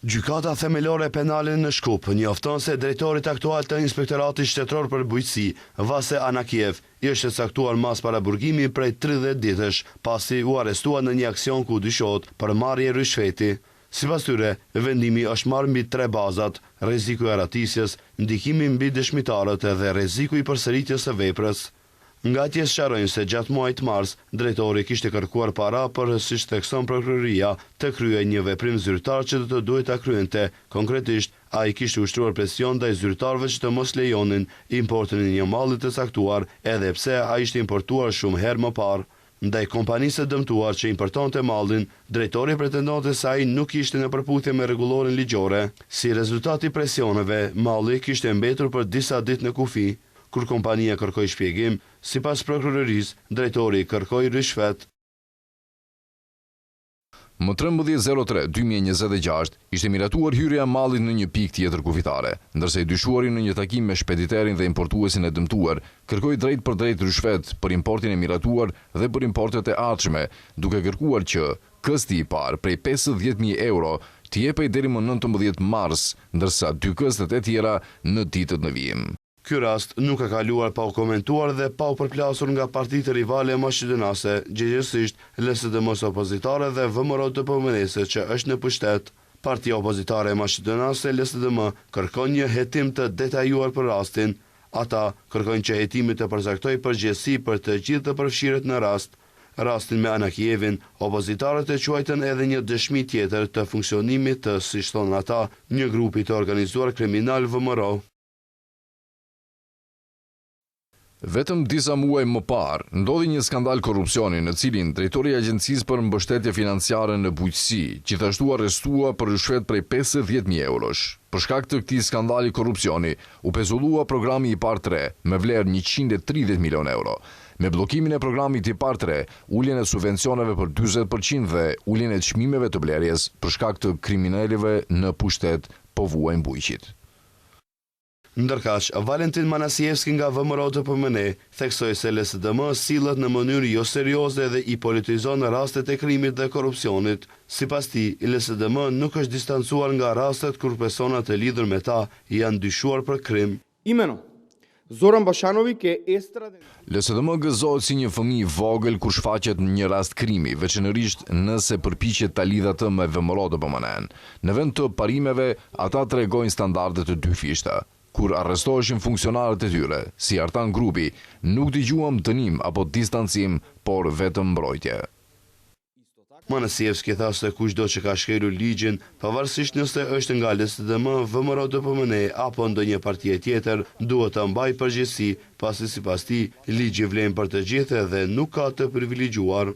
Gjykata themelore penale në Shkup njofton se drejtorit aktual të Inspektoratit Shtetëror për Bujqësi, Vase Anakiev, i është caktuar mas paraburgimi prej 30 ditësh, pasi u arrestua në një aksion ku dyshohet për marrje rishfeti. Sipas tyre, vendimi është marrë mbi 3 bazat: rreziku i aratisjes, ndikimi mbi dëshmitarët dhe rreziku i përsëritjes së veprës. Ngatjes sqarojnë se gjatë muajit mars, drejtori kishte kërkuar para për, siç thekson prokuroria, të kryej një veprim zyrtar që do të duhet ta kryente. Konkretisht, ai kishte ushtruar presion ndaj zyrtarëve që të mos lejonin importin e një malli të caktuar, edhe pse ai ishte importuar shumë herë më parë. Ndaj kompanisë së dëmtuar që importonte mallin, drejtori pretendonte se ai nuk ishte në përputhje me rregulloren ligjore. Si rezultat i presioneve, malli kishte mbetur për disa ditë në kufi. Kur kompania kërkoi shpjegim, sipas prokurorisë, drejtori kërkoi rishfet. Më 13/03/2026 ishte miratuar hyrja e mallit në një pikë tjetër kufitare, ndërsa i dyshuari në një takim me shpediterin dhe importuesin e dëmtuar kërkoi drejt për drejt rishfet për importin e miratuar dhe për importet e ardhshme, duke kërkuar që kësti i parë prej 50.000 euro të jepej deri më 19 mars, ndërsa 2 këstet e tjera në ditët në vijim. Ky rast nuk ka kaluar pa u komentuar dhe pa u përplasur nga partitë rivale maqedonase, gjithsesi LSDM-s opozitare dhe VMRO DPMNE-s që është në pushtet. Partia opozitare maqedonase LSDM kërkon një hetim të detajuar për rastin. Ata kërkojnë që hetimi të përcaktojë përgjegjësi për të gjithë të përfshirët në rast. Rastin me Anakievin, opozitarët e quajtën edhe një dëshmi tjetër të funksionimit të, siç thonë ata, një grupi të organizuar kriminal VMRO. Vetëm disa muaj më parë, ndodhi një skandal korrupsioni në cilin drejtori i Agjencisë për Mbështetje Financiare në Bujqësi gjithashtu arrestua për rishfet prej 50.000 eurosh. Për shkak të këtij skandali korrupsioni, u pezullua programi IPAR 3 me vlerë 130 milion euro. Me bllokimin e programit IPAR 3, uljen e subvencioneve për 40% dhe uljen e çmimeve të blerjes për shkak të kriminalëve në pushtet po vuajnë bujqit. Ndërkaq, Valentin Manasievski nga VMRO DPMNE theksoi se LSDM sillet në mënyrë jo serioze dhe i politizon rastet e krimit dhe korrupsionit. Sipas tij, LSDM nuk është distancuar nga rastet kur personat e lidhur me ta janë dyshuar për krim. Zoran Bashanovic e Estra. LSDM gëzohet si një fëmijë i vogël kur shfaqet në një rast krimi, veçanërisht nëse përpiqet ta lidhë atë me VMRO DPMNE-n. Në vend të parimeve, ata tregojnë standarde të dyfishta. Kur arrestoheshin funksionarët e tyre, si Artan Grupi, nuk dëgjuam dënim apo distancim, por vetëm mbrojtje. Manasievski tha se kushdo që ka shkelur ligjin, pavarësisht nëse është nga LSDM, VMRO DPMNE apo ndonjë partie tjetër, duhet të mbajë përgjegjësi, pasi sipas tij ligji vlen për të gjithë dhe nuk ka të privilegjuar.